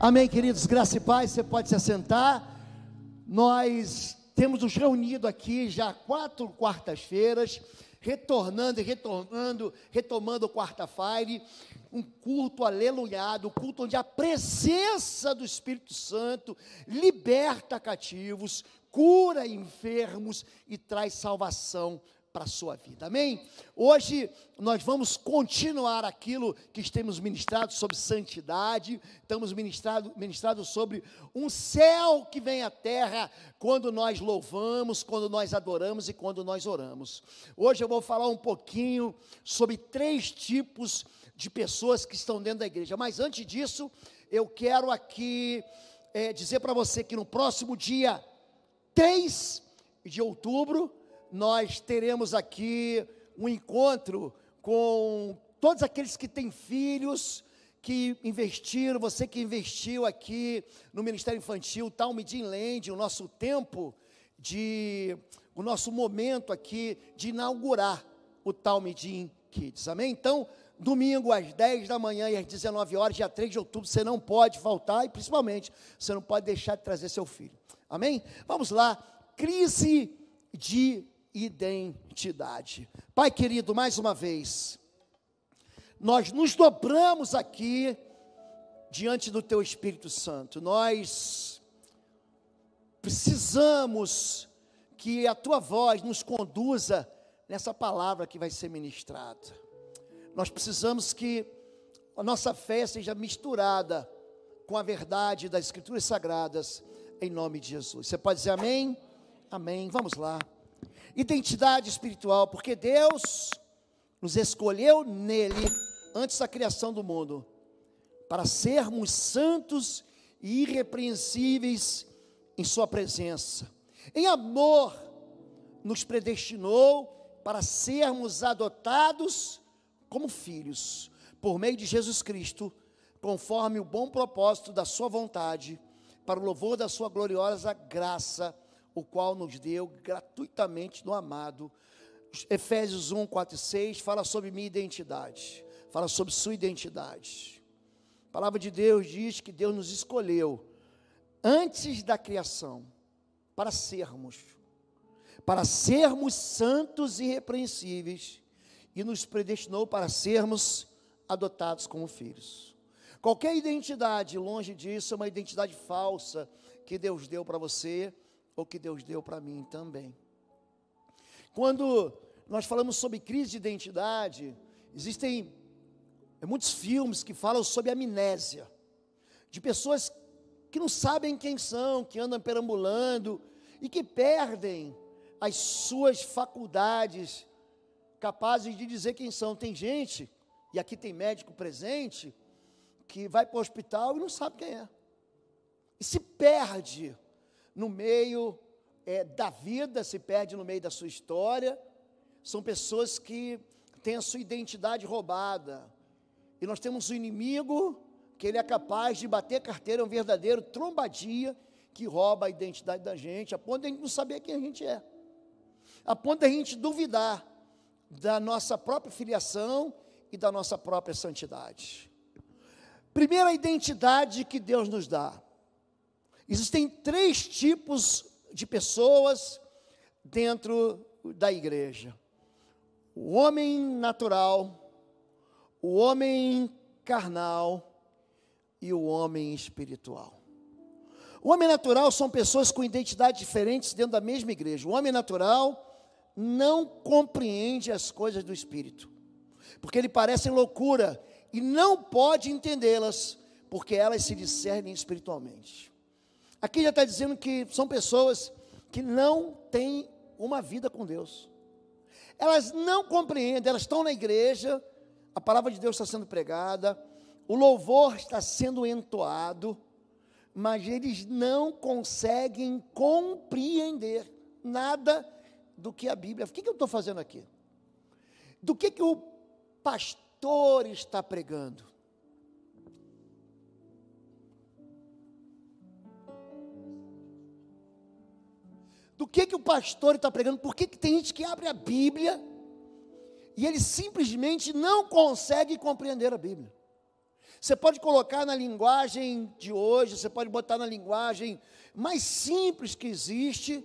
Amém, queridos, graça e paz, você pode se assentar. Nós temos nos reunido aqui já 4 quartas-feiras, retomando quarta-feira, um culto aleluiado, um culto onde a presença do Espírito Santo liberta cativos, cura enfermos e traz salvação para a sua vida, amém? Hoje nós vamos continuar aquilo que temos ministrado sobre santidade, estamos ministrado sobre um céu que vem à terra, quando nós louvamos, quando nós adoramos e quando nós oramos. Hoje eu vou falar um pouquinho sobre 3 tipos de pessoas que estão dentro da igreja, mas antes disso, eu quero aqui dizer para você que no próximo dia 3 de outubro, nós teremos aqui um encontro com todos aqueles que têm filhos, que investiram, você que investiu aqui no Ministério Infantil, Talmidim Land, o nosso tempo, o nosso momento aqui de inaugurar o Talmidim Kids, amém? Então, domingo às 10 da manhã e às 19 horas, dia 3 de outubro, você não pode faltar e principalmente, você não pode deixar de trazer seu filho, amém? Vamos lá, crise de identidade. Pai querido, mais uma vez, nós nos dobramos aqui diante do Teu Espírito Santo. Nós precisamos que a Tua voz nos conduza nessa palavra que vai ser ministrada. Nós precisamos que a nossa fé seja misturada com a verdade das Escrituras Sagradas, em nome de Jesus. Você pode dizer amém? Amém. Vamos lá. Identidade espiritual, porque Deus nos escolheu nele, antes da criação do mundo, para sermos santos e irrepreensíveis em sua presença. Em amor, nos predestinou para sermos adotados como filhos, por meio de Jesus Cristo, conforme o bom propósito da sua vontade, para o louvor da sua gloriosa graça, o qual nos deu gratuitamente no amado. Efésios 1, 4 e 6, fala sobre minha identidade, fala sobre sua identidade. A palavra de Deus diz que Deus nos escolheu, antes da criação, para sermos santos e irrepreensíveis, e nos predestinou para sermos adotados como filhos. Qualquer identidade longe disso é uma identidade falsa, que Deus deu para você, ou que Deus deu para mim também. Quando nós falamos sobre crise de identidade, existem muitos filmes que falam sobre amnésia, de pessoas que não sabem quem são, que andam perambulando, e que perdem as suas faculdades, capazes de dizer quem são. Tem gente, e aqui tem médico presente, que vai para o hospital e não sabe quem é, e se perde no meio da vida, se perde no meio da sua história. São pessoas que têm a sua identidade roubada, e nós temos um inimigo, que ele é capaz de bater carteira, um verdadeiro trombadia, que rouba a identidade da gente, a ponto de a gente não saber quem a gente é, a ponto de a gente duvidar da nossa própria filiação e da nossa própria santidade. Primeira identidade que Deus nos dá. Existem 3 tipos de pessoas dentro da igreja: o homem natural, o homem carnal e o homem espiritual. O homem natural são pessoas com identidades diferentes dentro da mesma igreja. O homem natural não compreende as coisas do Espírito, porque ele parecem loucura, e não pode entendê-las, porque elas se discernem espiritualmente. Aqui já está dizendo que são pessoas que não têm uma vida com Deus. Elas não compreendem, elas estão na igreja, a palavra de Deus está sendo pregada, o louvor está sendo entoado, mas eles não conseguem compreender nada do que a Bíblia. O que eu estou fazendo aqui? Do que o pastor está pregando? Do que o pastor está pregando? Por que tem gente que abre a Bíblia e ele simplesmente não consegue compreender a Bíblia? Você pode colocar na linguagem de hoje, você pode botar na linguagem mais simples que existe,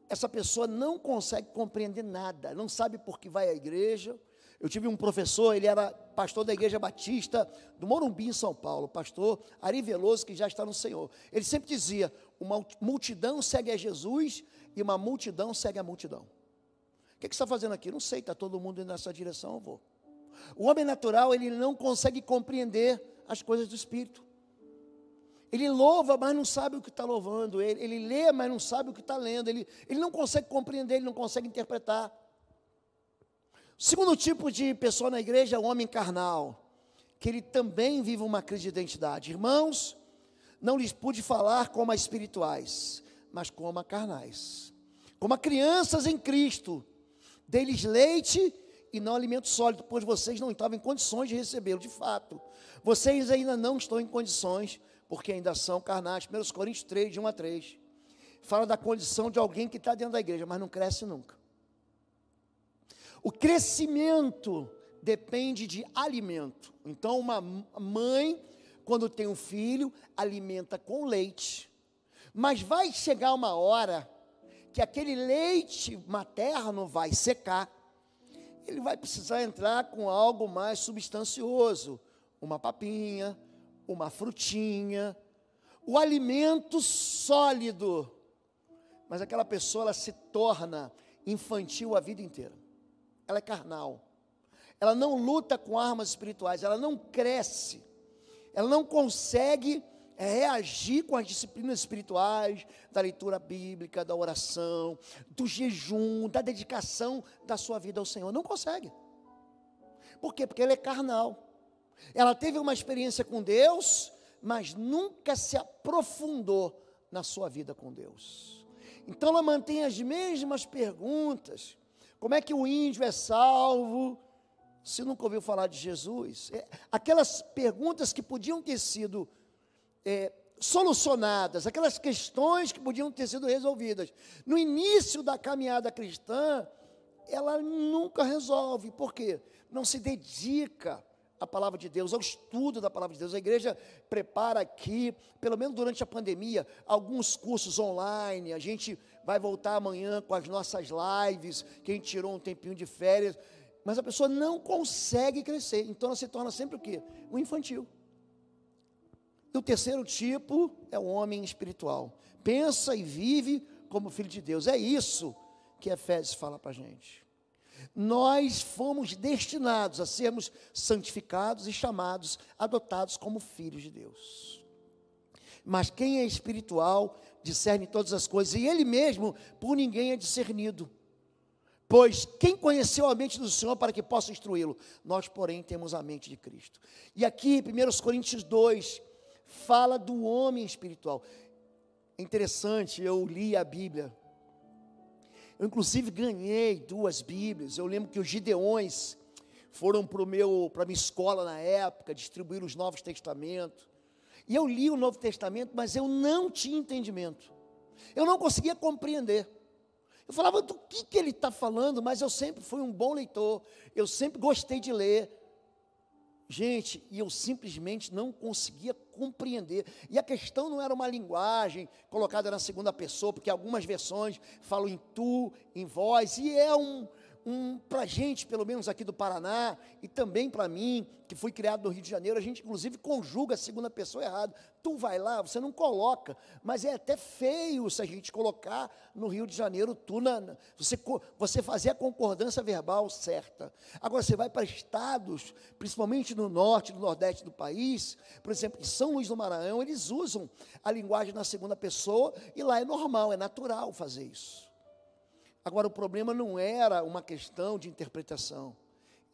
essa pessoa não consegue compreender nada, não sabe por que vai à igreja. Eu tive um professor, ele era pastor da Igreja Batista do Morumbi, em São Paulo, pastor Ari Veloso, que já está no Senhor. Ele sempre dizia, uma multidão segue a Jesus e uma multidão segue a multidão. O que você está fazendo aqui? Não sei, está todo mundo indo nessa direção, eu vou. O homem natural, ele não consegue compreender as coisas do Espírito. Ele louva, mas não sabe o que está louvando. Ele lê, mas não sabe o que está lendo. Ele não consegue compreender, ele não consegue interpretar. O segundo tipo de pessoa na igreja é o homem carnal, que ele também vive uma crise de identidade. Irmãos, não lhes pude falar como a espirituais, mas como a carnais. Como a crianças em Cristo, dei-lhes leite e não alimento sólido, pois vocês não estavam em condições de recebê-lo. De fato, vocês ainda não estão em condições, porque ainda são carnais. 1 Coríntios 3, de 1 a 3, fala da condição de alguém que está dentro da igreja, mas não cresce nunca. O crescimento depende de alimento. Então, uma mãe, quando tem um filho, alimenta com leite. Mas vai chegar uma hora que aquele leite materno vai secar. Ele vai precisar entrar com algo mais substancioso. Uma papinha, uma frutinha. O alimento sólido. Mas aquela pessoa, ela se torna infantil a vida inteira. Ela é carnal, ela não luta com armas espirituais, ela não cresce, ela não consegue reagir com as disciplinas espirituais, da leitura bíblica, da oração, do jejum, da dedicação da sua vida ao Senhor, não consegue. Por quê? Porque ela é carnal, ela teve uma experiência com Deus, mas nunca se aprofundou na sua vida com Deus. Então ela mantém as mesmas perguntas. Como é que o índio é salvo, se nunca ouviu falar de Jesus? Aquelas perguntas que podiam ter sido solucionadas, aquelas questões que podiam ter sido resolvidas no início da caminhada cristã, ela nunca resolve. Por quê? Não se dedica à palavra de Deus, ao estudo da palavra de Deus. A igreja prepara aqui, pelo menos durante a pandemia, alguns cursos online. A gente vai voltar amanhã com as nossas lives, quem tirou um tempinho de férias, mas a pessoa não consegue crescer, então ela se torna sempre o quê? Um infantil. E o terceiro tipo é o homem espiritual, pensa e vive como filho de Deus. É isso que Efésios fala para a gente. Nós fomos destinados a sermos santificados e chamados, adotados como filhos de Deus. Mas quem é espiritual discerne todas as coisas, e ele mesmo por ninguém é discernido. Pois quem conheceu a mente do Senhor para que possa instruí-lo? Nós, porém, temos a mente de Cristo. E aqui, 1 Coríntios 2, fala do homem espiritual. É interessante, eu li a Bíblia. Eu, inclusive, ganhei 2 Bíblias. Eu lembro que os Gideões foram para a minha escola na época, distribuir os Novos Testamentos. E eu li o Novo Testamento, mas eu não tinha entendimento. Eu não conseguia compreender. Eu falava do que ele está falando, mas eu sempre fui um bom leitor. Eu sempre gostei de ler. Gente, e eu simplesmente não conseguia compreender. E a questão não era uma linguagem colocada na segunda pessoa, porque algumas versões falam em tu, em vós, e é para a gente, pelo menos aqui do Paraná, e também para mim, que fui criado no Rio de Janeiro, a gente inclusive conjuga a segunda pessoa errado. Tu vai lá, você não coloca, mas é até feio se a gente colocar no Rio de Janeiro, tu, você fazer a concordância verbal certa. Agora, você vai para estados, principalmente no norte, no nordeste do país, por exemplo, em São Luís do Maranhão, eles usam a linguagem na segunda pessoa, e lá é normal, é natural fazer isso. Agora, o problema não era uma questão de interpretação,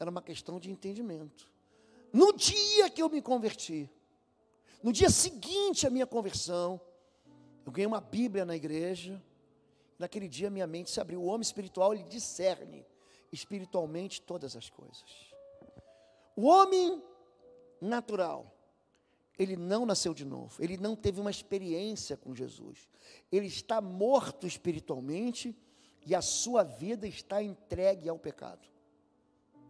era uma questão de entendimento. No dia que eu me converti, no dia seguinte à minha conversão, eu ganhei uma Bíblia na igreja. Naquele dia minha mente se abriu. O homem espiritual, ele discerne espiritualmente todas as coisas. O homem natural, ele não nasceu de novo, ele não teve uma experiência com Jesus, ele está morto espiritualmente, e a sua vida está entregue ao pecado.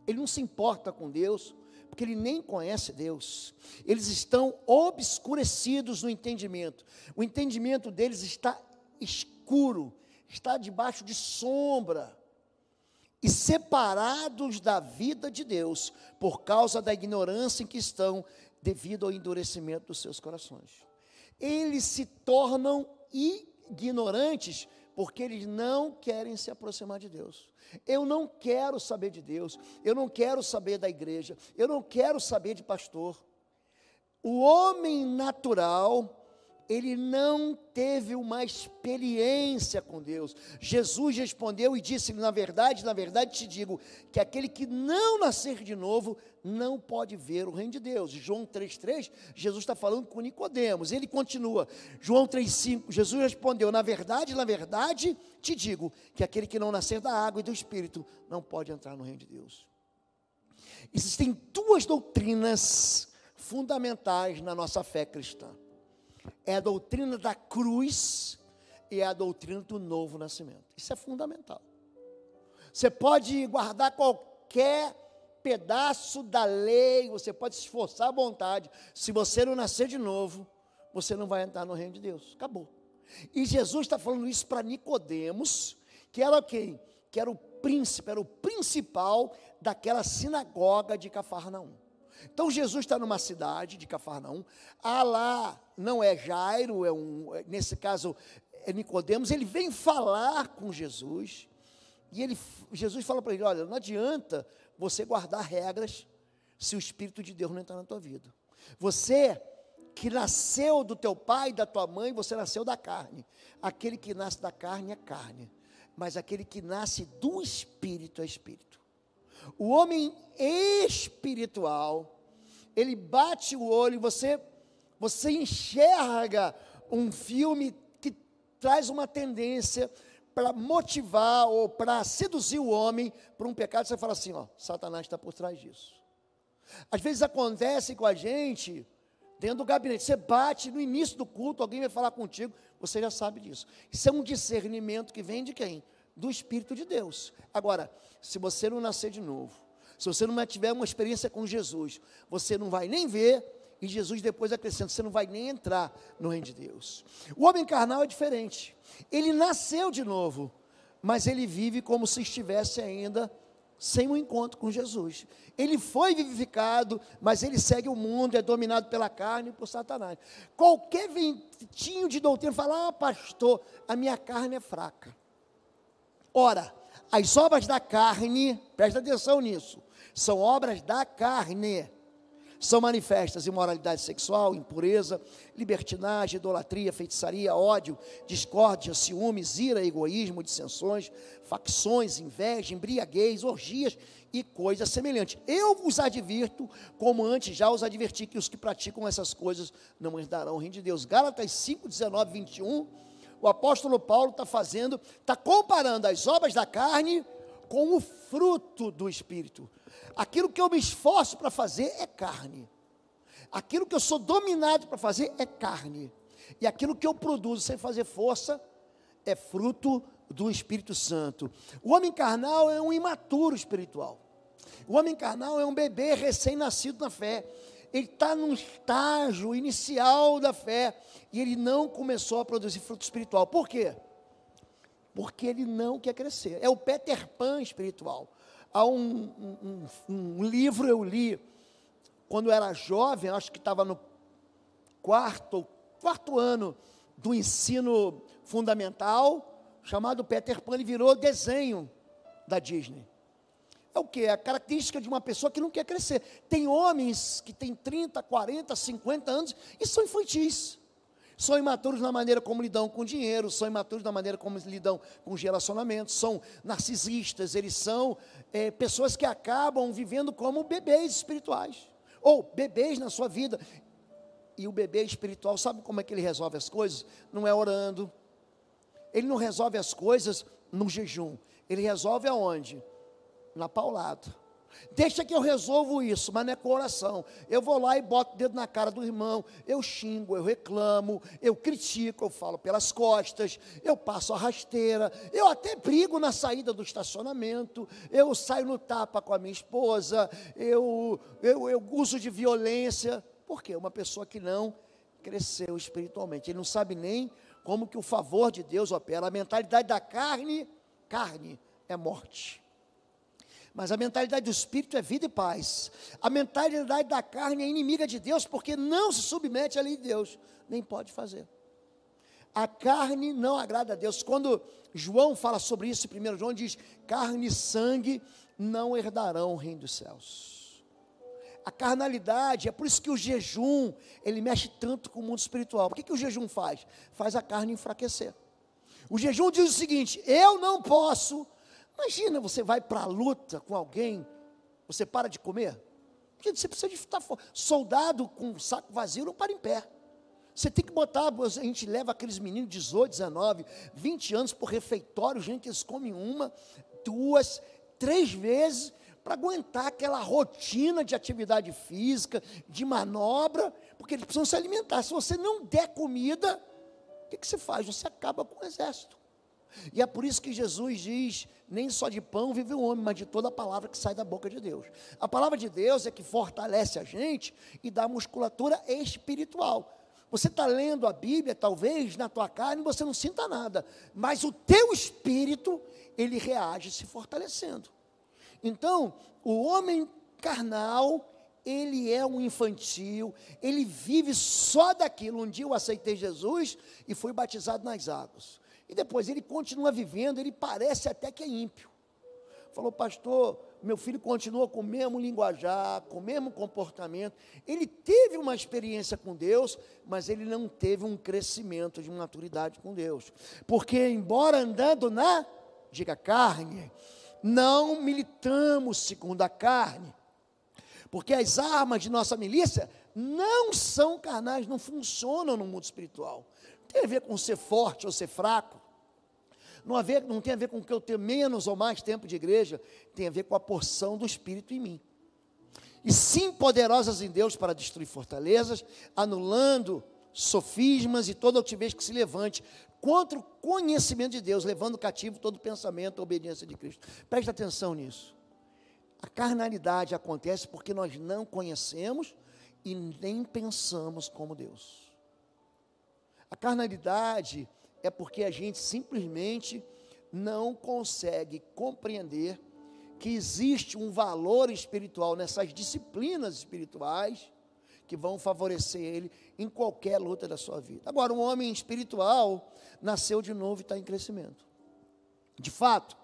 ele não se importa com Deus, porque ele nem conhece Deus. Eles estão obscurecidos no entendimento. O entendimento deles está escuro, está debaixo de sombra, e separados da vida de Deus, por causa da ignorância em que estão, devido ao endurecimento dos seus corações. Eles se tornam ignorantes, porque eles não querem se aproximar de Deus. Eu não quero saber de Deus, eu não quero saber da igreja, eu não quero saber de pastor. O homem natural, ele não teve uma experiência com Deus. Jesus respondeu e disse: na verdade te digo, que aquele que não nascer de novo, não pode ver o reino de Deus. João 3,3, Jesus está falando com Nicodemos, ele continua, João 3,5, Jesus respondeu: na verdade te digo, que aquele que não nascer da água e do Espírito, não pode entrar no reino de Deus. Existem duas doutrinas fundamentais na nossa fé cristã. É a doutrina da cruz e a doutrina do novo nascimento. Isso é fundamental. Você pode guardar qualquer pedaço da lei, você pode se esforçar à vontade, se você não nascer de novo, você não vai entrar no reino de Deus. Acabou. E Jesus está falando isso para Nicodemos, que era quem? Que era o príncipe, era o principal daquela sinagoga de Cafarnaum. Então Jesus está numa cidade de Cafarnaum, lá não é Jairo, nesse caso é Nicodemos, ele vem falar com Jesus, e Jesus fala para ele: olha, não adianta você guardar regras, se o Espírito de Deus não entrar na tua vida. Você que nasceu do teu pai e da tua mãe, você nasceu da carne. Aquele que nasce da carne é carne, mas aquele que nasce do Espírito é Espírito. O homem espiritual, ele bate o olho, você enxerga um filme que traz uma tendência para motivar ou para seduzir o homem para um pecado. Você fala assim: ó, Satanás está por trás disso. Às vezes acontece com a gente dentro do gabinete, você bate no início do culto, alguém vai falar contigo, você já sabe disso. Isso é um discernimento que vem de quem? Do Espírito de Deus. Agora, se você não nascer de novo, se você não tiver uma experiência com Jesus, você não vai nem ver, e Jesus depois acrescenta, você não vai nem entrar no reino de Deus. O homem carnal é diferente. Ele nasceu de novo, mas ele vive como se estivesse ainda sem um encontro com Jesus. Ele foi vivificado, mas ele segue o mundo, é dominado pela carne e por Satanás. Qualquer ventinho de doutrina fala: ah, pastor, a minha carne é fraca. Ora, as obras da carne, presta atenção nisso, são obras da carne. São manifestas imoralidade sexual, impureza, libertinagem, idolatria, feitiçaria, ódio, discórdia, ciúmes, ira, egoísmo, dissensões, facções, inveja, embriaguez, orgias e coisas semelhantes. Eu vos advirto, como antes já os adverti, que os que praticam essas coisas não herdarão o reino de Deus. Gálatas 5, 19, 21, o apóstolo Paulo está comparando as obras da carne com o fruto do Espírito. Aquilo que eu me esforço para fazer é carne. Aquilo que eu sou dominado para fazer é carne. E aquilo que eu produzo sem fazer força é fruto do Espírito Santo. O homem carnal é um imaturo espiritual. O homem carnal é um bebê recém-nascido na fé. Ele está num estágio inicial da fé e ele não começou a produzir fruto espiritual. Por quê? Porque ele não quer crescer. É o Peter Pan espiritual. Há um livro eu li quando eu era jovem, acho que estava no quarto ano do ensino fundamental, chamado Peter Pan. Ele virou desenho da Disney. É o que? A característica de uma pessoa que não quer crescer. Tem homens que têm 30, 40, 50 anos e são infantis. São imaturos na maneira como lidam com dinheiro, são imaturos na maneira como lidam com os relacionamentos, são narcisistas, eles são pessoas que acabam vivendo como bebês espirituais, ou bebês na sua vida. E o bebê espiritual, sabe como é que ele resolve as coisas? Não é orando, ele não resolve as coisas no jejum, ele resolve aonde? Na paulada. Deixa que eu resolvo isso, mas não é com oração. Eu vou lá e boto o dedo na cara do irmão, eu xingo, eu reclamo, eu critico, eu falo pelas costas, eu passo a rasteira, eu até brigo na saída do estacionamento, eu saio no tapa com a minha esposa, eu uso de violência. Por quê? Uma pessoa que não cresceu espiritualmente, ele não sabe nem como que o favor de Deus opera. A mentalidade da carne é morte. Mas a mentalidade do Espírito é vida e paz. A mentalidade da carne é inimiga de Deus, porque não se submete à lei de Deus, nem pode fazer. A carne não agrada a Deus. Quando João fala sobre isso, 1 João diz, carne e sangue não herdarão o reino dos céus. A carnalidade, é por isso que o jejum, ele mexe tanto com o mundo espiritual. Por que o jejum faz? Faz a carne enfraquecer. O jejum diz o seguinte, eu não posso. Imagina, você vai para a luta com alguém, você para de comer, porque você precisa de estar fora. Soldado com um saco vazio não para em pé. Você tem que botar, a gente leva aqueles meninos de 18, 19, 20 anos por refeitório, gente, eles comem 1, 2, 3 vezes, para aguentar aquela rotina de atividade física, de manobra, porque eles precisam se alimentar. Se você não der comida, o que você faz? Você acaba com o exército. E é por isso que Jesus diz, nem só de pão vive o homem, mas de toda a palavra que sai da boca de Deus. A palavra de Deus é que fortalece a gente e dá musculatura espiritual. Você está lendo a Bíblia, talvez na tua carne você não sinta nada, mas o teu espírito, ele reage se fortalecendo. Então, o homem carnal, ele é um infantil, ele vive só daquilo. Um dia eu aceitei Jesus e fui batizado nas águas. E depois ele continua vivendo, ele parece até que é ímpio. Falou, pastor, meu filho continua com o mesmo linguajar, com o mesmo comportamento. Ele teve uma experiência com Deus, mas ele não teve um crescimento de maturidade com Deus. Porque embora andando na, diga carne, não militamos segundo a carne. Porque as armas de nossa milícia não são carnais, não funcionam no mundo espiritual. Não tem a ver com ser forte ou ser fraco. Não tem a ver com que eu tenha menos ou mais tempo de igreja, tem a ver com a porção do Espírito em mim. E sim poderosas em Deus para destruir fortalezas, anulando sofismas e toda altivez que se levante contra o conhecimento de Deus, levando cativo todo pensamento à obediência de Cristo. Preste atenção nisso. A carnalidade acontece porque nós não conhecemos e nem pensamos como Deus. A carnalidade é porque a gente simplesmente não consegue compreender que existe um valor espiritual nessas disciplinas espirituais que vão favorecer ele em qualquer luta da sua vida. Agora, um homem espiritual nasceu de novo e está em crescimento. De fato,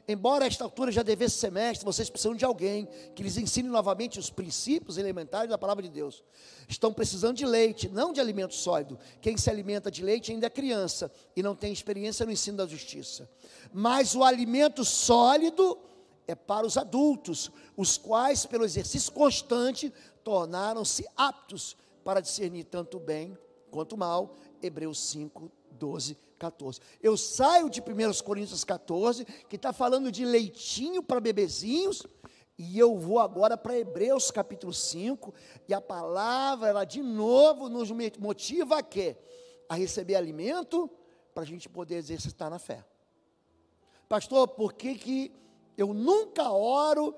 embora a esta altura já devesse ser mestre, vocês precisam de alguém que lhes ensine novamente os princípios elementares da palavra de Deus. Estão precisando de leite, não de alimento sólido. Quem se alimenta de leite ainda é criança e não tem experiência no ensino da justiça. Mas o alimento sólido é para os adultos, os quais, pelo exercício constante, tornaram-se aptos para discernir tanto o bem quanto o mal. Hebreus 5, 12, 14. Eu saio de 1 Coríntios 14, que está falando de leitinho para bebezinhos, e eu vou agora para Hebreus capítulo 5, e a palavra, ela de novo nos motiva a quê? A receber alimento, para a gente poder exercitar na fé. Pastor, por que eu nunca oro,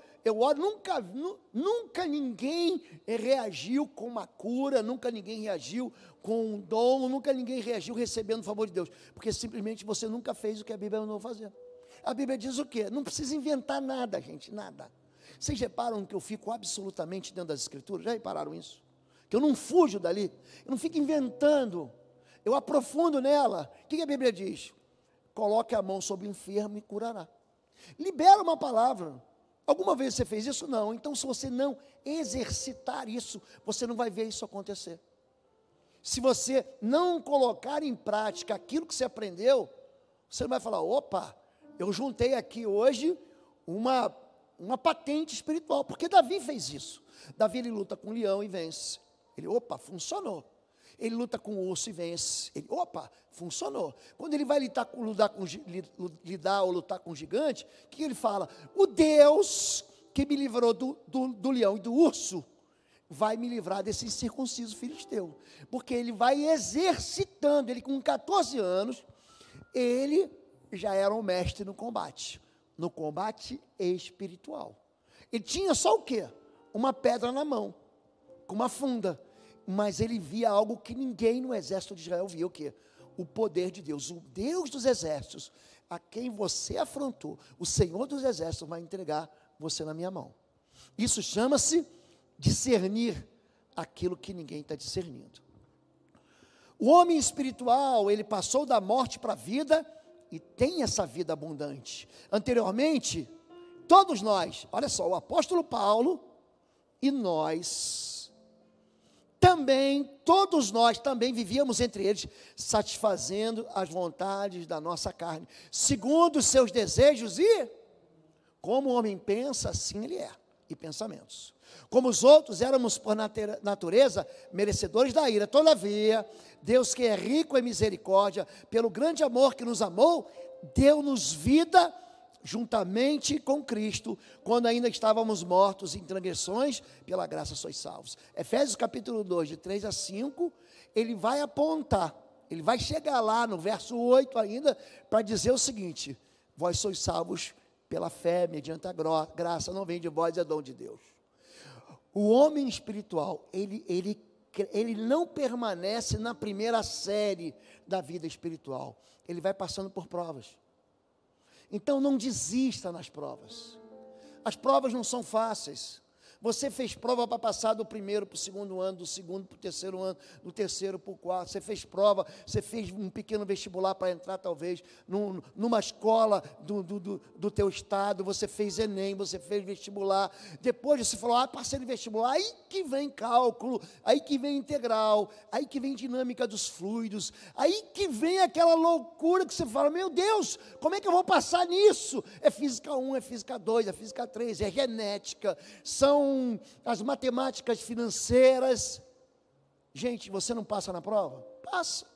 nunca ninguém reagiu com uma cura, nunca ninguém reagiu com um dom, nunca ninguém reagiu recebendo o favor de Deus, porque simplesmente você nunca fez o que a Bíblia mandou fazer. A Bíblia diz o quê? Não precisa inventar nada, gente, nada. Vocês reparam que eu fico absolutamente dentro das Escrituras? Já repararam isso? Que eu não fujo dali, eu não fico inventando, eu aprofundo nela. O que a Bíblia diz? Coloque a mão sobre o enfermo e curará. Libera uma palavra. Alguma vez você fez isso? Não. Então, se você não exercitar isso, você não vai ver isso acontecer. Se você não colocar em prática aquilo que você aprendeu, você não vai falar, opa, eu juntei aqui hoje uma patente espiritual, porque Davi fez isso. Davi, ele luta com o leão e vence. Ele, opa, funcionou. Ele luta com o urso e vence. Ele, opa, funcionou. Quando ele vai lutar com o gigante, o que ele fala? O Deus que me livrou do leão e do urso, vai me livrar desse incircunciso filisteu. Porque ele vai exercitando, ele com 14 anos, ele já era um mestre no combate espiritual. Ele tinha só o quê? Uma pedra na mão, com uma funda, mas ele via algo que ninguém no exército de Israel via, o quê? O poder de Deus, o Deus dos exércitos, a quem você afrontou, o Senhor dos exércitos vai entregar você na minha mão. Isso chama-se discernir aquilo que ninguém está discernindo. O homem espiritual, ele passou da morte para a vida e tem essa vida abundante. Anteriormente, todos nós, olha só, o apóstolo Paulo e nós, também, todos nós também vivíamos entre eles, satisfazendo as vontades da nossa carne, segundo os seus desejos e, como o homem pensa, assim ele é, e pensamentos. Como os outros, éramos por natureza merecedores da ira. Todavia, Deus, que é rico em misericórdia, pelo grande amor que nos amou, deu-nos vida juntamente com Cristo, quando ainda estávamos mortos em transgressões, pela graça sois salvos. Efésios capítulo 2, de 3 a 5, ele vai apontar, ele vai chegar lá no verso 8 ainda, para dizer o seguinte: vós sois salvos pela fé, mediante a graça, não vem de vós, é dom de Deus. O homem espiritual, ele não permanece na primeira série da vida espiritual, ele vai passando por provas. Então não desista nas provas. As provas não são fáceis. Você fez prova para passar do primeiro para o segundo ano, do segundo para o terceiro ano, do terceiro para o quarto. Você fez prova, você fez um pequeno vestibular para entrar talvez numa escola do teu estado. Você fez Enem, você fez vestibular. Depois você falou, passei no vestibular. Aí que vem cálculo, aí que vem integral, aí que vem dinâmica dos fluidos. Aí que vem aquela loucura que você fala, meu Deus, como é que eu vou passar nisso? É física 1, é física 2, é física 3, é genética, são as matemáticas financeiras. Gente, você não passa na prova? Passa,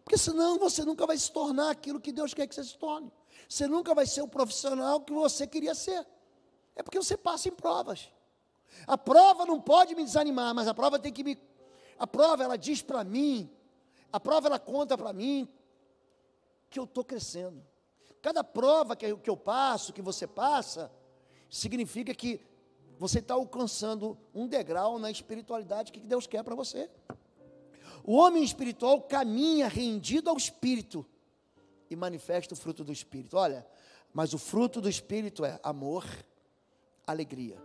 porque senão você nunca vai se tornar aquilo que Deus quer que você se torne. Você nunca vai ser o profissional que você queria ser. É porque você passa em provas. A prova não pode me desanimar, mas a prova tem que me... A prova, ela diz para mim, a prova, ela conta para mim que eu estou crescendo. Cada prova que eu passo, que você passa, significa que você está alcançando um degrau na espiritualidade que Deus quer para você. O homem espiritual caminha rendido ao Espírito e manifesta o fruto do Espírito. Olha, mas o fruto do Espírito é amor, alegria.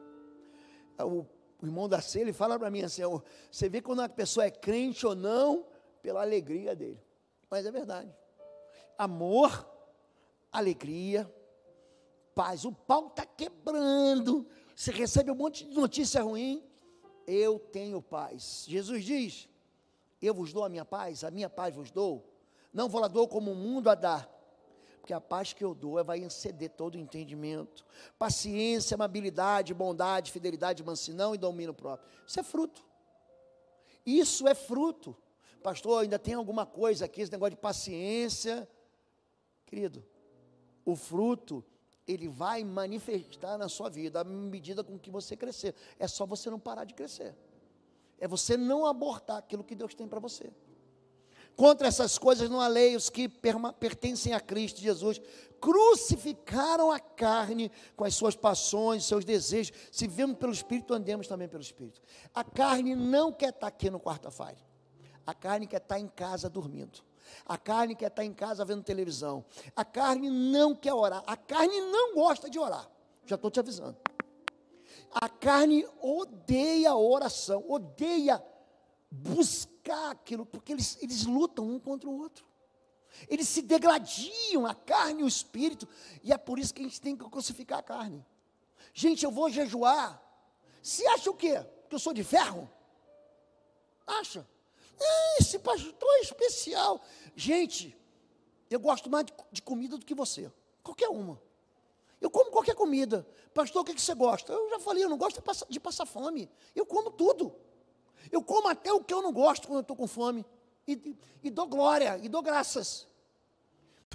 O irmão da Ceia, ele fala para mim assim, você vê quando a pessoa é crente ou não, pela alegria dele. Mas é verdade. Amor, alegria, paz. O pau está quebrando. Você recebe um monte de notícia ruim, eu tenho paz. Jesus diz, eu vos dou a minha paz vos dou. Não vou lá dou como o mundo a dá. Porque a paz que eu dou vai exceder todo o entendimento. Paciência, amabilidade, bondade, fidelidade, mansidão e domínio próprio. Isso é fruto. Isso é fruto. Pastor, ainda tem alguma coisa aqui, esse negócio de paciência. Querido, o fruto, ele vai manifestar na sua vida, à medida com que você crescer. É só você não parar de crescer. É você não abortar aquilo que Deus tem para você. Contra essas coisas não há lei, os que pertencem a Cristo Jesus crucificaram a carne com as suas paixões, seus desejos. Se vivemos pelo Espírito, andemos também pelo Espírito. A carne não quer estar aqui no quarta-feira. A carne quer estar em casa dormindo. A carne quer estar em casa vendo televisão. A carne não quer orar. A carne não gosta de orar. Já estou te avisando. A carne odeia a oração, odeia buscar aquilo, porque eles lutam um contra o outro. Eles se degladiam, a carne e o espírito, e é por isso que a gente tem que crucificar a carne. Gente, eu vou jejuar. Se acha o quê? Que eu sou de ferro? Acha? Esse pastor é especial. Gente, eu gosto mais de comida do que você. Qualquer uma. Eu como qualquer comida. Pastor, o que você gosta? Eu já falei, eu não gosto de passar fome. Eu como tudo. Eu como até o que eu não gosto quando eu estou com fome. E dou glória, e dou graças.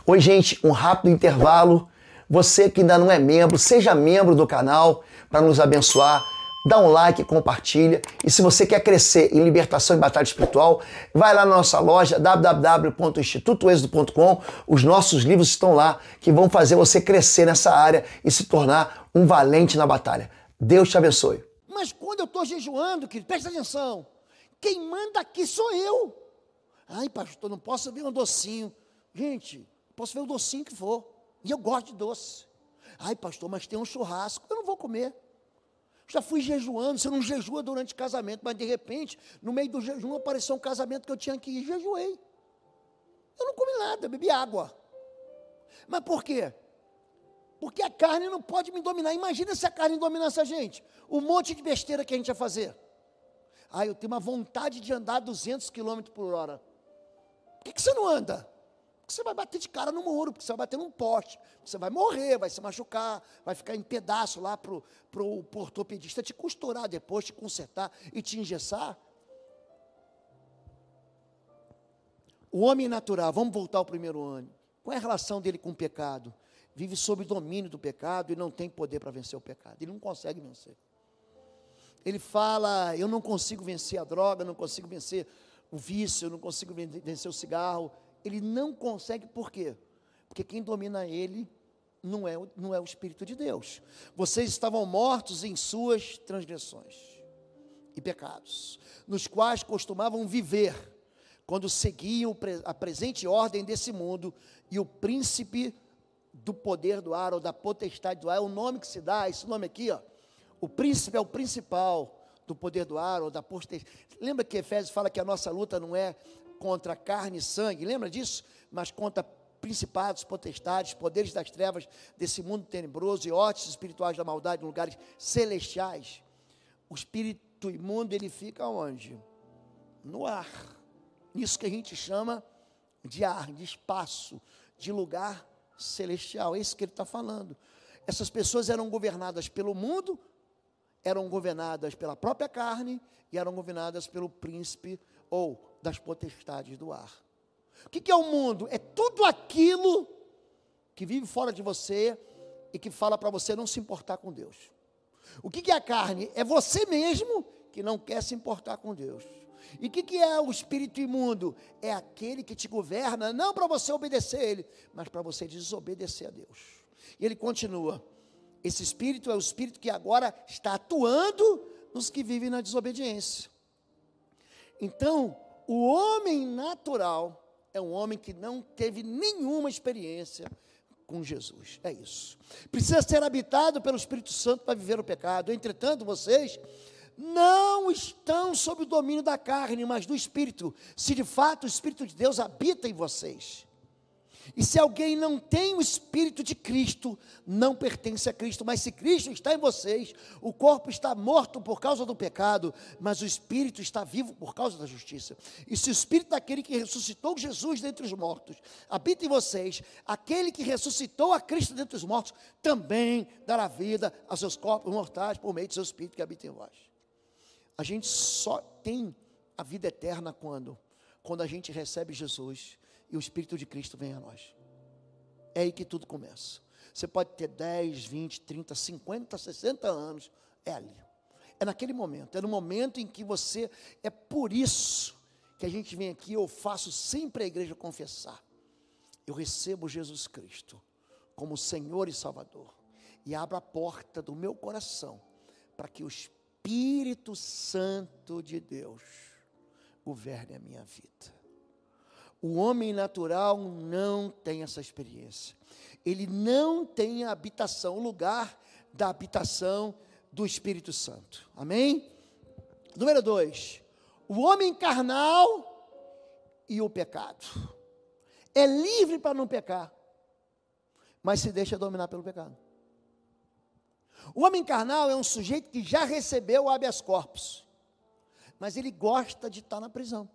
Oi, gente, um rápido intervalo. Você que ainda não é membro, seja membro do canal para nos abençoar. Dá um like, compartilha. E se você quer crescer em libertação e batalha espiritual, vai lá na nossa loja www.institutoexodo.com. Os nossos livros estão lá que vão fazer você crescer nessa área e se tornar um valente na batalha. Deus te abençoe. Mas quando eu estou jejuando, querido, presta atenção. Quem manda aqui sou eu. Ai, pastor, não posso ver um docinho. Gente, posso ver o docinho que for. E eu gosto de doce. Ai, pastor, mas tem um churrasco. Eu não vou comer. Já fui jejuando, você não jejua durante o casamento, mas de repente, no meio do jejum, apareceu um casamento que eu tinha que ir, jejuei. Eu não comi nada, bebi água. Mas por quê? Porque a carne não pode me dominar. Imagina se a carne dominasse a gente. O monte de besteira que a gente ia fazer. Eu tenho uma vontade de andar 200 km por hora. Por que você não anda? Porque você vai bater de cara no muro, porque você vai bater num poste, você vai morrer, vai se machucar, vai ficar em pedaço lá para o ortopedista te costurar depois, te consertar e te engessar. O homem natural, vamos voltar ao primeiro ano. Qual é a relação dele com o pecado? Vive sob domínio do pecado e não tem poder para vencer o pecado. Ele não consegue vencer. Ele fala, eu não consigo vencer a droga, não consigo vencer o vício, eu não consigo vencer o cigarro. Ele não consegue, por quê? Porque quem domina ele não é o Espírito de Deus. Vocês estavam mortos em suas transgressões e pecados, nos quais costumavam viver, quando seguiam a presente ordem desse mundo, e o príncipe do poder do ar, ou da potestade do ar, é o nome que se dá, esse nome aqui, ó, o príncipe é o principal do poder do ar, ou da potestade. Lembra que Efésios fala que a nossa luta não é contra carne e sangue, lembra disso? Mas contra principados, potestades, poderes das trevas desse mundo tenebroso e hostes espirituais da maldade em lugares celestiais. O espírito imundo, ele fica onde? No ar. Isso que a gente chama de ar, de espaço, de lugar celestial. É isso que ele está falando. Essas pessoas eram governadas pelo mundo, eram governadas pela própria carne e eram governadas pelo príncipe ou das potestades do ar. O que é o mundo? É tudo aquilo que vive fora de você e que fala para você não se importar com Deus. O que é a carne? É você mesmo que não quer se importar com Deus. E o que é o espírito imundo? É aquele que te governa, não para você obedecer a ele, mas para você desobedecer a Deus. E ele continua, esse espírito é o espírito que agora está atuando nos que vivem na desobediência. Então, o homem natural é um homem que não teve nenhuma experiência com Jesus, é isso. Precisa ser habitado pelo Espírito Santo para viver o pecado. Entretanto, vocês não estão sob o domínio da carne, mas do Espírito, se de fato o Espírito de Deus habita em vocês. E se alguém não tem o Espírito de Cristo, não pertence a Cristo. Mas se Cristo está em vocês, o corpo está morto por causa do pecado, mas o Espírito está vivo por causa da justiça. E se o Espírito daquele que ressuscitou Jesus dentre os mortos habita em vocês, aquele que ressuscitou a Cristo dentre os mortos, também dará vida aos seus corpos mortais por meio do seu Espírito que habita em vós. A gente só tem a vida eterna quando a gente recebe Jesus e o Espírito de Cristo vem a nós. É aí que tudo começa. Você pode ter 10, 20, 30, 50, 60 anos, é ali. É naquele momento, é no momento em que você, é por isso que a gente vem aqui, eu faço sempre a igreja confessar. Eu recebo Jesus Cristo como Senhor e Salvador e abro a porta do meu coração para que o Espírito Santo de Deus governe a minha vida. O homem natural não tem essa experiência. Ele não tem a habitação, o lugar da habitação do Espírito Santo. Amém? Número 2. O homem carnal e o pecado. É livre para não pecar, mas se deixa dominar pelo pecado. O homem carnal é um sujeito que já recebeu o habeas corpus, mas ele gosta de estar na prisão.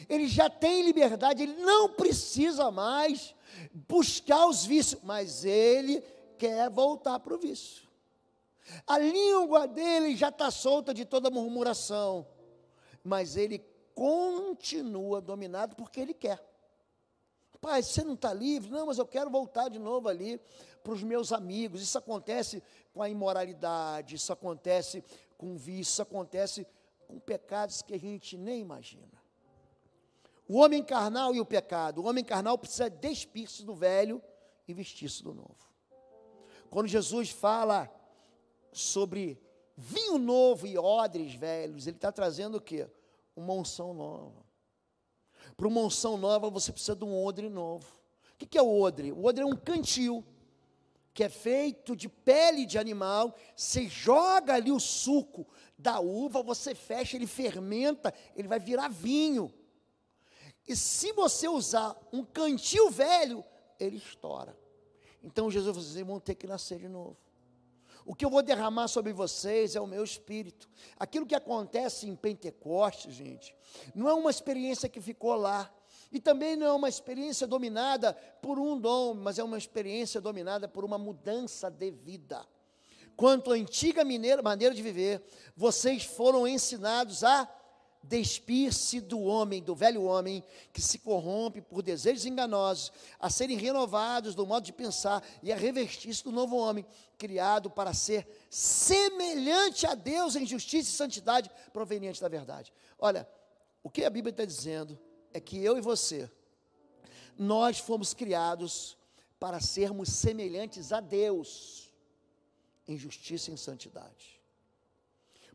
Ele já tem liberdade, ele não precisa mais buscar os vícios, mas ele quer voltar para o vício. A língua dele já está solta de toda rapaz, você não está livre? Não, mas eu quero voltar de novo ali para os meus amigos. Isso acontece com a imoralidade, isso acontece com vício, isso acontece com pecados que a gente nem imagina. O homem carnal e o pecado. O homem carnal precisa despir-se do velho e vestir-se do novo. Quando Jesus fala sobre vinho novo e odres velhos, ele está trazendo o quê? Uma unção nova. Para uma unção nova, você precisa de um odre novo. O que é o odre? O odre é um cantil, que é feito de pele de animal. Você joga ali o suco da uva, você fecha, ele fermenta, ele vai virar vinho. E se você usar um cantil velho, ele estoura. Então Jesus falou assim, vocês vão ter que nascer de novo. O que eu vou derramar sobre vocês é o meu espírito. Aquilo que acontece em Pentecostes, gente, não é uma experiência que ficou lá. E também não é uma experiência dominada por um dom, mas é uma experiência dominada por uma mudança de vida. Quanto à antiga maneira de viver, vocês foram ensinados a despir-se do homem, do velho homem, que se corrompe por desejos enganosos, a serem renovados do modo de pensar e a revestir-se do novo homem, criado para ser semelhante a Deus em justiça e santidade proveniente da verdade. Olha, o que a Bíblia está dizendo é que eu e você, nós fomos criados para sermos semelhantes a Deus em justiça e em santidade.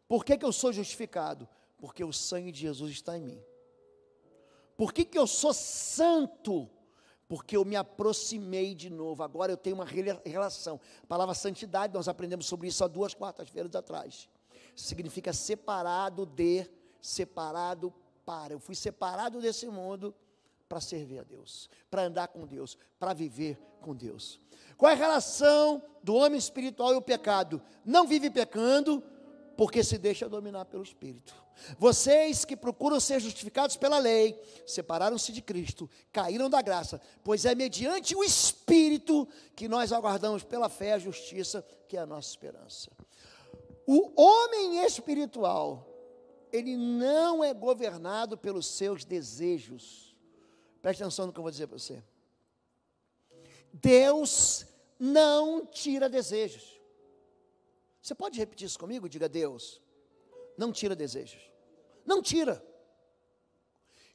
Por que eu sou justificado? Porque o sangue de Jesus está em mim. Por que eu sou santo? Porque eu me aproximei de novo. Agora eu tenho uma relação. A palavra santidade, nós aprendemos sobre isso há 2 quartas-feiras atrás. Significa separado de, separado para. Eu fui separado desse mundo para servir a Deus, para andar com Deus, para viver com Deus. Qual é a relação do homem espiritual e o pecado? Não vive pecando, porque se deixa dominar pelo Espírito. Vocês que procuram ser justificados pela lei, separaram-se de Cristo, caíram da graça, pois é mediante o Espírito que nós aguardamos pela fé a justiça, que é a nossa esperança. O homem espiritual, ele não é governado pelos seus desejos. Preste atenção no que eu vou dizer para você. Deus não tira desejos. Você pode repetir isso comigo? Diga: Deus não tira desejos. Não tira.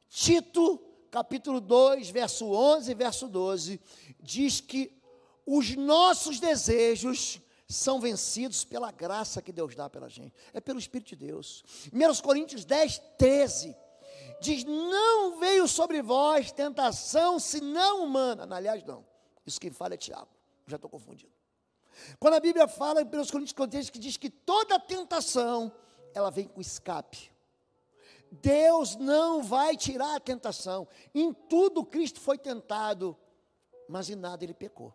Tito, capítulo 2, verso 11 e verso 12, diz que os nossos desejos são vencidos pela graça que Deus dá pela gente. É pelo Espírito de Deus. 1 Coríntios 10, 13, diz, não veio sobre vós tentação senão humana. Aliás, não. Isso quem fala é Tiago. Já estou confundindo. Quando a Bíblia fala em 1 Coríntios 10, que diz que toda tentação, ela vem com escape. Deus não vai tirar a tentação. Em tudo Cristo foi tentado, mas em nada ele pecou.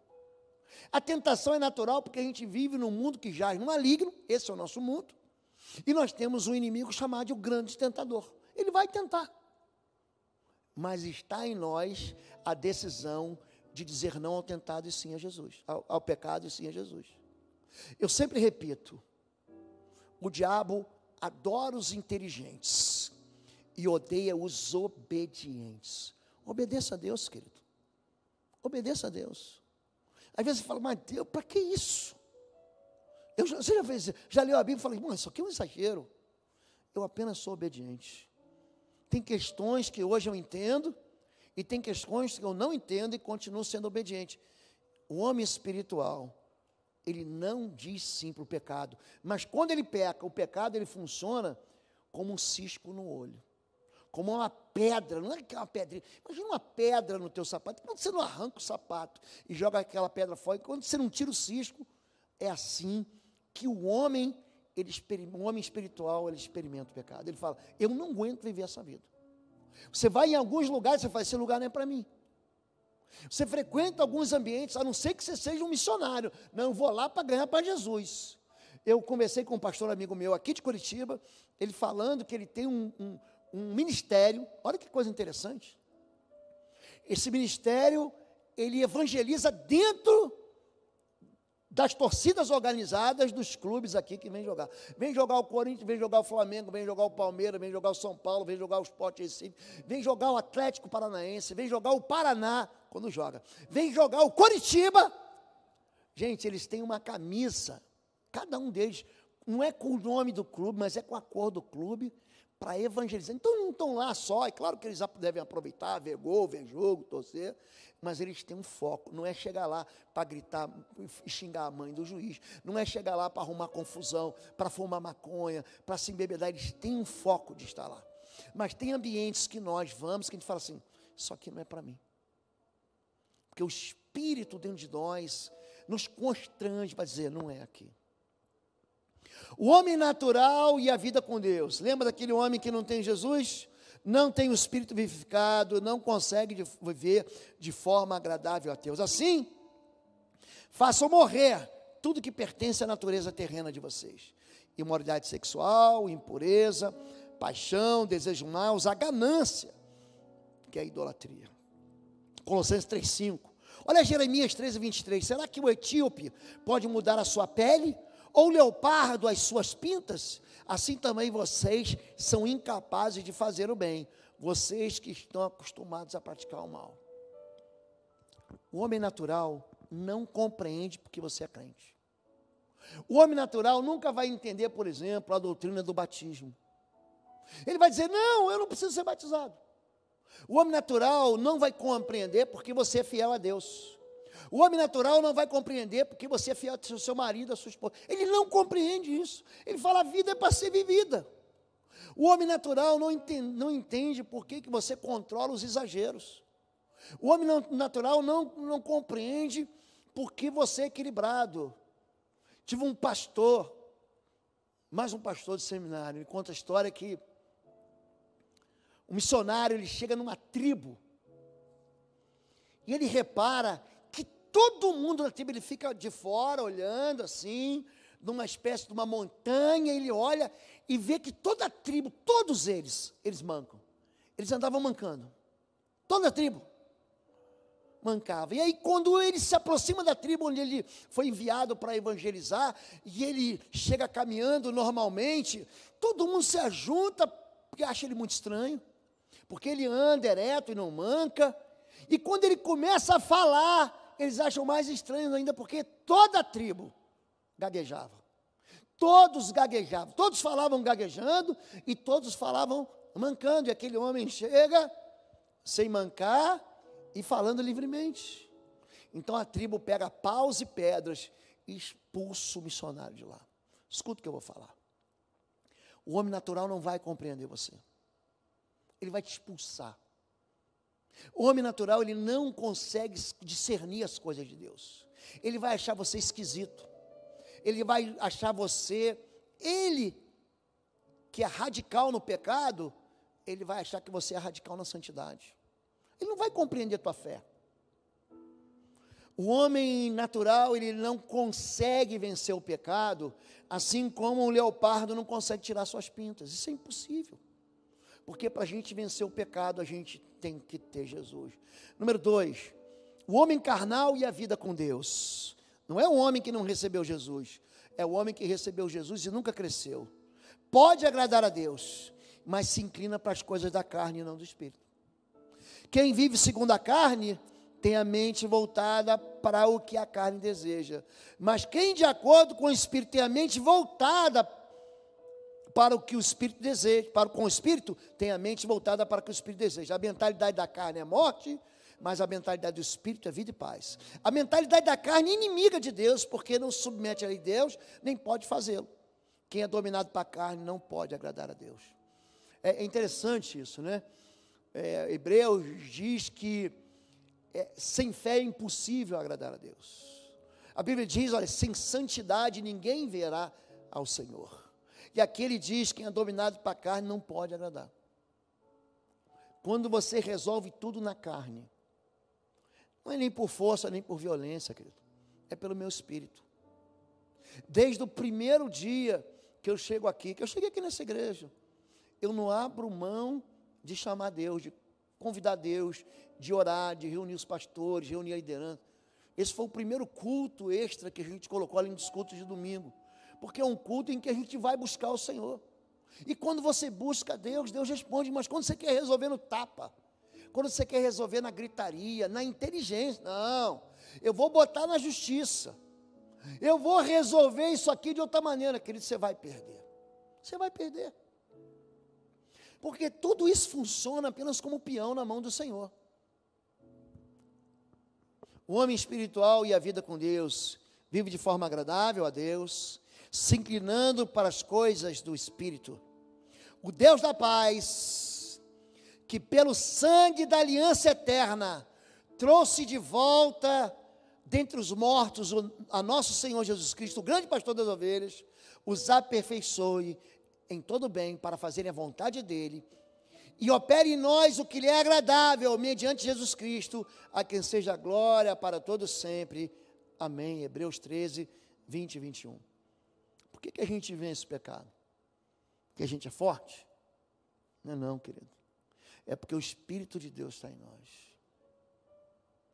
A tentação é natural porque a gente vive num mundo que jaz no maligno, esse é o nosso mundo, e nós temos um inimigo chamado de o grande tentador. Ele vai tentar, mas está em nós a decisão de dizer não ao tentado e sim a Jesus, ao pecado e sim a Jesus. Eu sempre repito, o diabo adora os inteligentes e odeia os obedientes. Obedeça a Deus, querido. Obedeça a Deus. Às vezes você fala, mas Deus, para que isso? Você já leu a Bíblia e fala, irmão, isso aqui é um exagero. Eu apenas sou obediente. Tem questões que hoje eu entendo, e tem questões que eu não entendo e continuo sendo obediente. O homem espiritual, ele não diz sim para o pecado, mas quando ele peca, o pecado ele funciona como um cisco no olho, como uma pedra, não é que é uma pedrinha, imagina uma pedra no teu sapato, quando você não arranca o sapato e joga aquela pedra fora, quando você não tira o cisco, é assim que o homem espiritual, ele experimenta o pecado. Ele fala, eu não aguento viver essa vida. Você vai em alguns lugares, você fala, esse lugar não é para mim. Você frequenta alguns ambientes, a não ser que você seja um missionário. Não, eu vou lá para ganhar para Jesus. Eu conversei com um pastor amigo meu aqui de Curitiba, ele falando que ele tem um ministério, olha que coisa interessante. Esse ministério, ele evangeliza dentro das torcidas organizadas dos clubes aqui que vem jogar. Vem jogar o Corinthians, vem jogar o Flamengo, vem jogar o Palmeiras, vem jogar o São Paulo, vem jogar o Sport Recife, vem jogar o Atlético Paranaense, vem jogar o Paraná, quando joga, vem jogar o Coritiba. Gente, eles têm uma camisa, cada um deles, não é com o nome do clube, mas é com a cor do clube, para evangelizar. Então não estão lá só, é claro que eles devem aproveitar, ver gol, ver jogo, torcer, mas eles têm um foco, não é chegar lá para gritar e xingar a mãe do juiz, não é chegar lá para arrumar confusão, para fumar maconha, para se embebedar, eles têm um foco de estar lá. Mas tem ambientes que nós vamos, que a gente fala assim, isso aqui não é para mim. Porque o Espírito dentro de nós nos constrange para dizer, não é aqui. O homem natural e a vida com Deus. Lembra daquele homem que não tem Jesus? Não tem o Espírito vivificado, não consegue viver de forma agradável a Deus. Assim, façam morrer tudo que pertence à natureza terrena de vocês. Imoralidade sexual, impureza, paixão, desejo maus, a ganância, que é a idolatria. Colossenses 3,5. Olha Jeremias 13:23. Será que o etíope pode mudar a sua pele? Ou o leopardo as suas pintas? Assim também vocês são incapazes de fazer o bem, vocês que estão acostumados a praticar o mal. O homem natural não compreende porque você é crente. O homem natural nunca vai entender, por exemplo, a doutrina do batismo. Ele vai dizer, não, eu não preciso ser batizado. O homem natural não vai compreender porque você é fiel a Deus. O homem natural não vai compreender porque você é fiel ao seu marido, à sua esposa. Ele não compreende isso. Ele fala, a vida é para ser vivida. O homem natural não entende por que você controla os exageros. O homem natural não compreende por que você é equilibrado. Tive um pastor, mais um pastor de seminário, ele conta a história que o missionário, ele chega numa tribo e ele repara que todo mundo da tribo, ele fica de fora olhando assim, numa espécie de uma montanha, ele olha e vê que toda a tribo, todos eles mancam. Eles andavam mancando. Toda a tribo mancava. E aí quando ele se aproxima da tribo onde ele foi enviado para evangelizar, e ele chega caminhando normalmente, todo mundo se ajunta, porque acha ele muito estranho, porque ele anda ereto e não manca, e quando ele começa a falar, eles acham mais estranho ainda, porque toda a tribo gaguejava. Todos gaguejavam, todos falavam gaguejando, e todos falavam mancando, e aquele homem chega, sem mancar, e falando livremente. Então a tribo pega paus e pedras, e expulsa o missionário de lá. Escuta o que eu vou falar. O homem natural não vai compreender você. Ele vai te expulsar. O homem natural, ele não consegue discernir as coisas de Deus. Ele vai achar você esquisito. Ele vai achar você, ele que é radical no pecado, ele vai achar que você é radical na santidade. Ele não vai compreender a tua fé. O homem natural, ele não consegue vencer o pecado, assim como um leopardo não consegue tirar suas pintas. Isso é impossível. Porque para a gente vencer o pecado, a gente tem que ter Jesus. Número 2, o homem carnal e a vida com Deus. Não é o homem que não recebeu Jesus, é o homem que recebeu Jesus e nunca cresceu. Pode agradar a Deus, mas se inclina para as coisas da carne e não do Espírito. Quem vive segundo a carne, tem a mente voltada para o que a carne deseja. Mas quem de acordo com o Espírito tem a mente voltada para o que o Espírito deseja, com o Espírito, tem a mente voltada para o que o Espírito deseja. A mentalidade da carne é morte, mas a mentalidade do Espírito é vida e paz. A mentalidade da carne é inimiga de Deus, porque não submete a lei de Deus, nem pode fazê-lo. Quem é dominado para a carne não pode agradar a Deus. É interessante isso, né? Hebreus diz que sem fé é impossível agradar a Deus. A Bíblia diz, olha, sem santidade ninguém verá ao Senhor. E aqui ele diz, quem é dominado para a carne não pode agradar. Quando você resolve tudo na carne, não é nem por força, nem por violência, querido, é pelo meu Espírito. Desde o primeiro dia que eu chego aqui, que eu cheguei aqui nessa igreja, eu não abro mão de chamar Deus, de convidar Deus, de orar, de reunir os pastores, reunir a liderança. Esse foi o primeiro culto extra que a gente colocou além dos cultos de domingo, porque é um culto em que a gente vai buscar o Senhor. E quando você busca Deus, Deus responde, mas quando você quer resolver no tapa, quando você quer resolver na gritaria, na inteligência, não, eu vou botar na justiça, eu vou resolver isso aqui de outra maneira, querido, você vai perder. Você vai perder. Porque tudo isso funciona apenas como peão na mão do Senhor. O homem espiritual e a vida com Deus vive de forma agradável a Deus, se inclinando para as coisas do Espírito. O Deus da paz, que pelo sangue da aliança eterna, trouxe de volta dentre os mortos a nosso Senhor Jesus Cristo, o grande pastor das ovelhas, os aperfeiçoe em todo bem para fazerem a vontade dEle, e opere em nós o que lhe é agradável, mediante Jesus Cristo, a quem seja a glória para todos sempre. Amém. Hebreus 13, 20 e 21. Por que a gente vence o pecado? Porque a gente é forte? Não, querido. É porque o Espírito de Deus está em nós.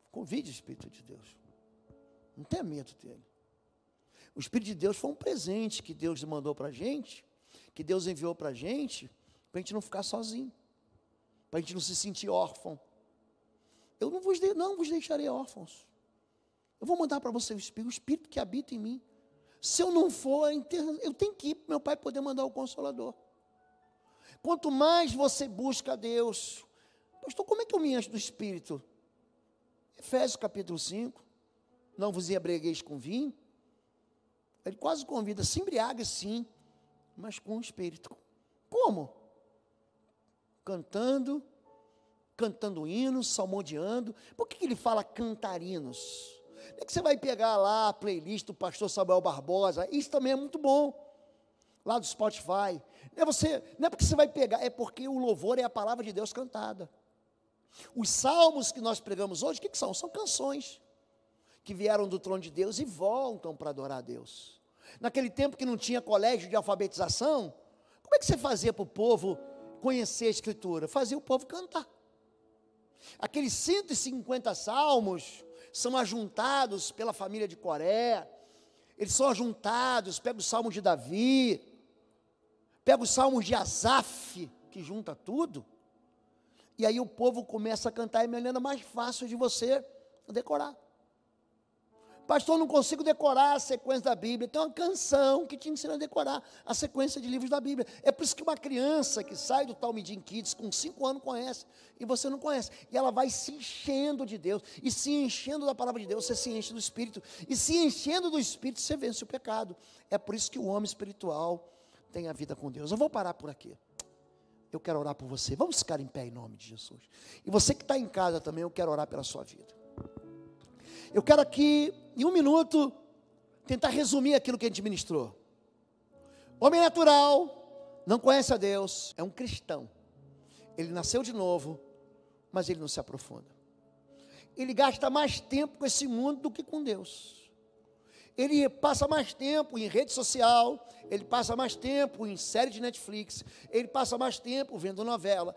Convide o Espírito de Deus. Não tenha medo dele. O Espírito de Deus foi um presente que Deus mandou para a gente, que Deus enviou para a gente não ficar sozinho, para a gente não se sentir órfão. Eu não vos deixarei órfãos. Eu vou mandar para você o Espírito que habita em mim. Se eu não for, eu tenho que ir para meu Pai poder mandar o Consolador. Quanto mais você busca a Deus, pastor, como é que eu me encho do Espírito? Efésios capítulo 5, não vos embriagueis com vinho. Ele quase convida, se embriague sim, mas com o Espírito. Como? Cantando hinos, salmodiando. Por que ele fala cantarinos? É que você vai pegar lá a playlist do pastor Samuel Barbosa, isso também é muito bom, lá do Spotify. Não é porque você vai pegar, é porque o louvor é a palavra de Deus cantada. Os salmos que nós pregamos hoje, o que são? São canções que vieram do trono de Deus e voltam para adorar a Deus. Naquele tempo que não tinha colégio de alfabetização, como é que você fazia para o povo conhecer a Escritura? Fazia o povo cantar. Aqueles 150 salmos são ajuntados pela família de Coré, eles são ajuntados, pega os salmos de Davi, pega os salmos de Asaf, que junta tudo, e aí o povo começa a cantar, é maneira mais fácil de você decorar. Pastor, não consigo decorar a sequência da Bíblia. Tem uma canção que te ensina a decorar a sequência de livros da Bíblia. É por isso que uma criança que sai do Talmidim Kids com 5 anos conhece, e você não conhece. E ela vai se enchendo de Deus, e se enchendo da palavra de Deus, você se enche do Espírito. E se enchendo do Espírito, você vence o pecado. É por isso que o homem espiritual tem a vida com Deus. Eu vou parar por aqui. Eu quero orar por você. Vamos ficar em pé em nome de Jesus. E você que está em casa também, eu quero orar pela sua vida. Eu quero aqui, em 1 minuto, tentar resumir aquilo que a gente ministrou. Homem natural, não conhece a Deus, é um cristão. Ele nasceu de novo, mas ele não se aprofunda. Ele gasta mais tempo com esse mundo do que com Deus. Ele passa mais tempo em rede social, ele passa mais tempo em série de Netflix, ele passa mais tempo vendo novela,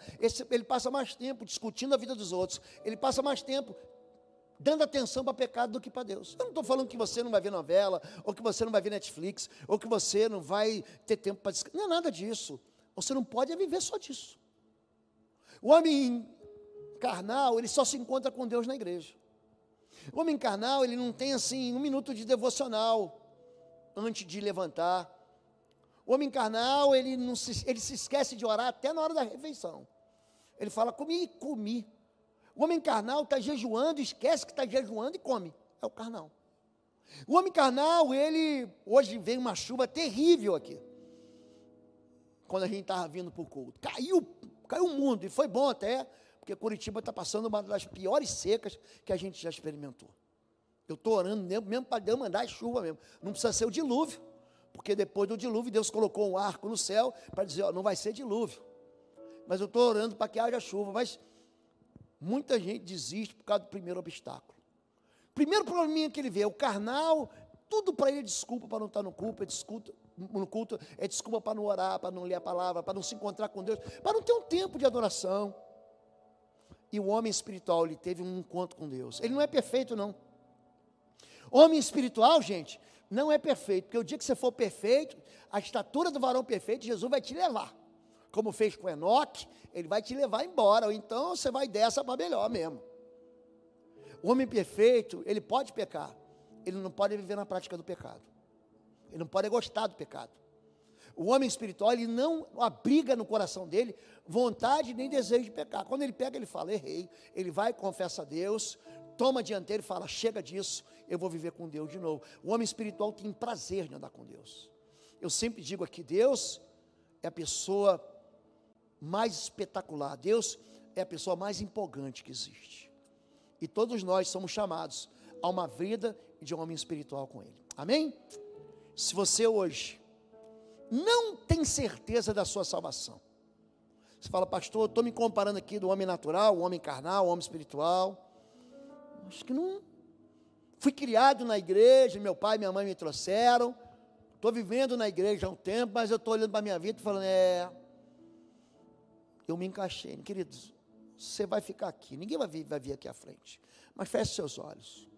ele passa mais tempo discutindo a vida dos outros, ele passa mais tempo dando atenção para pecado do que para Deus. Eu não estou falando que você não vai ver novela, ou que você não vai ver Netflix, ou que você não vai ter tempo para descansar. Não é nada disso. Você não pode viver só disso. O homem carnal, ele só se encontra com Deus na igreja. O homem carnal, ele não tem assim 1 minuto de devocional antes de levantar. O homem carnal, ele se esquece de orar até na hora da refeição. Ele fala, comi. O homem carnal está jejuando, esquece que está jejuando e come. É o carnal. O homem carnal, hoje veio uma chuva terrível aqui. Quando a gente estava vindo para o culto. Caiu o mundo, e foi bom até, porque Curitiba está passando uma das piores secas que a gente já experimentou. Eu estou orando mesmo para Deus mandar chuva mesmo. Não precisa ser o dilúvio, porque depois do dilúvio Deus colocou um arco no céu para dizer, não vai ser dilúvio. Mas eu estou orando para que haja chuva, mas muita gente desiste por causa do primeiro obstáculo. Primeiro probleminha que ele vê, o carnal, tudo para ele é desculpa para não estar no culto, é desculpa para não orar, para não ler a palavra, para não se encontrar com Deus, para não ter um tempo de adoração. E o homem espiritual, ele teve um encontro com Deus. Ele não é perfeito, não. Homem espiritual, gente, não é perfeito, porque o dia que você for perfeito, a estatura do varão perfeito, Jesus vai te levar. Como fez com Enoque, ele vai te levar embora, ou então você vai dessa para melhor mesmo. O homem perfeito, ele pode pecar, ele não pode viver na prática do pecado, ele não pode gostar do pecado. O homem espiritual, ele não abriga no coração dele vontade nem desejo de pecar. Quando ele pega, ele fala, errei, ele vai e confessa a Deus, toma a dianteira e fala, chega disso, eu vou viver com Deus de novo. O homem espiritual tem prazer em andar com Deus. Eu sempre digo aqui, Deus é a pessoa mais espetacular, Deus é a pessoa mais empolgante que existe. E todos nós somos chamados a uma vida de um homem espiritual com Ele. Amém? Se você hoje não tem certeza da sua salvação, você fala, pastor, eu estou me comparando aqui do homem natural, o homem carnal, o homem espiritual. Acho que não. Fui criado na igreja, meu pai e minha mãe me trouxeram. Estou vivendo na igreja há um tempo, mas eu estou olhando para a minha vida e falando, eu me encaixei. Queridos, você vai ficar aqui, ninguém vai vir aqui à frente. Mas feche seus olhos.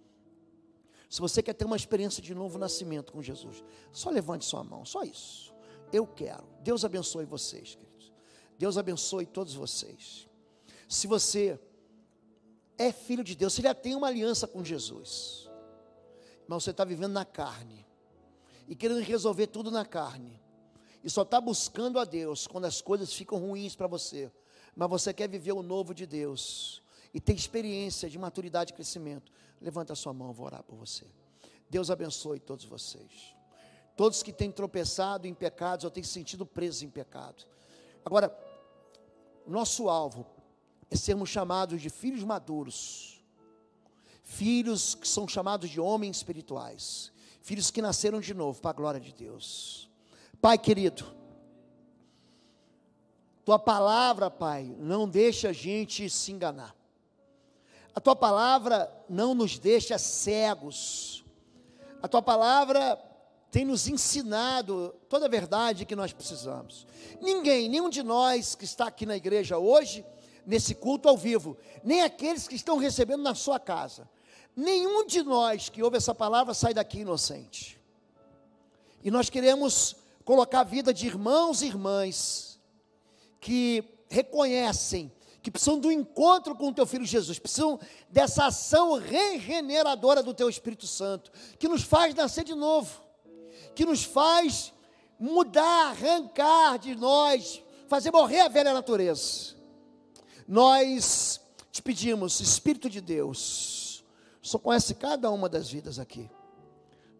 Se você quer ter uma experiência de novo nascimento com Jesus, só levante sua mão, só isso. Eu quero. Deus abençoe vocês, queridos. Deus abençoe todos vocês. Se você é filho de Deus, você já tem uma aliança com Jesus, mas você está vivendo na carne, e querendo resolver tudo na carne, e só está buscando a Deus, quando as coisas ficam ruins para você, mas você quer viver o novo de Deus, e ter experiência de maturidade e crescimento, levanta a sua mão, eu vou orar por você. Deus abençoe todos vocês, todos que têm tropeçado em pecados, ou têm se sentido presos em pecado. Agora, nosso alvo é sermos chamados de filhos maduros, filhos que são chamados de homens espirituais, filhos que nasceram de novo para a glória de Deus. Pai querido, Tua palavra, Pai, não deixa a gente se enganar, a Tua palavra não nos deixa cegos, a Tua palavra tem nos ensinado toda a verdade que nós precisamos. Nenhum de nós que está aqui na igreja hoje, nesse culto ao vivo, nem aqueles que estão recebendo na sua casa, nenhum de nós que ouve essa palavra sai daqui inocente. E nós queremos colocar a vida de irmãos e irmãs que reconhecem que precisam do encontro com o Teu Filho Jesus, precisam dessa ação regeneradora do Teu Espírito Santo, que nos faz nascer de novo, que nos faz mudar, arrancar de nós, fazer morrer a velha natureza. Nós te pedimos, Espírito de Deus, só conhece cada uma das vidas aqui,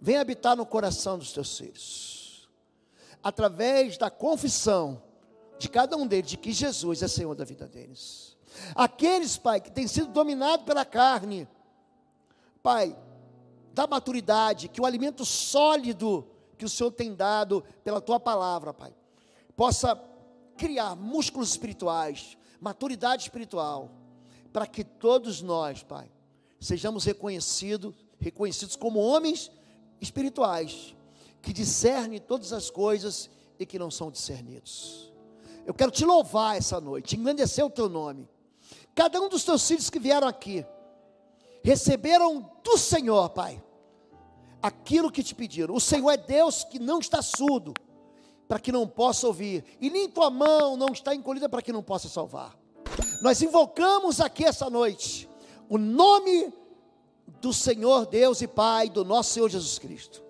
vem habitar no coração dos Teus filhos, através da confissão de cada um deles, de que Jesus é Senhor da vida deles. Aqueles, Pai, que têm sido dominados pela carne, Pai, dá maturidade, que o alimento sólido que o Senhor tem dado pela Tua palavra, Pai, possa criar músculos espirituais, maturidade espiritual, para que todos nós, Pai, sejamos reconhecidos como homens espirituais, que discernem todas as coisas e que não são discernidos. Eu quero Te louvar essa noite, engrandecer o Teu nome. Cada um dos Teus filhos que vieram aqui, receberam do Senhor, Pai, aquilo que Te pediram. O Senhor é Deus que não está surdo, para que não possa ouvir, e nem Tua mão não está encolhida para que não possa salvar. Nós invocamos aqui essa noite o nome do Senhor Deus e Pai do nosso Senhor Jesus Cristo,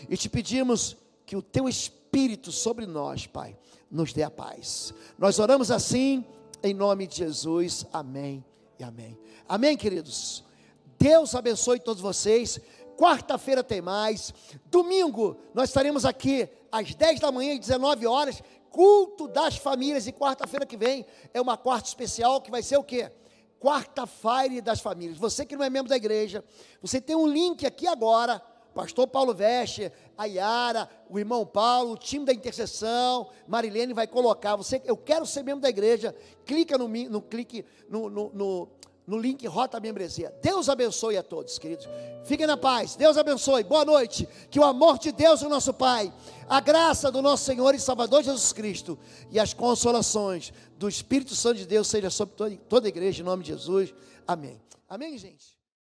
e Te pedimos que o Teu Espírito sobre nós, Pai, nos dê a paz. Nós oramos assim em nome de Jesus, amém e amém. Amém, queridos. Deus abençoe todos vocês. Quarta-feira tem mais. Domingo nós estaremos aqui às 10 da manhã e 19 horas, culto das famílias. E quarta-feira que vem é uma quarta especial que vai ser o quê? Quarta-feira das famílias. Você que não é membro da igreja, você tem um link aqui agora. Pastor Paulo Veste, a Yara, o irmão Paulo, o time da intercessão, Marilene vai colocar. Eu quero ser membro da igreja. Clica no link Rota Membresia. Deus abençoe a todos, queridos. Fiquem na paz. Deus abençoe. Boa noite. Que o amor de Deus, o nosso Pai, a graça do nosso Senhor e Salvador Jesus Cristo e as consolações do Espírito Santo de Deus seja sobre toda a igreja, em nome de Jesus. Amém. Amém, gente.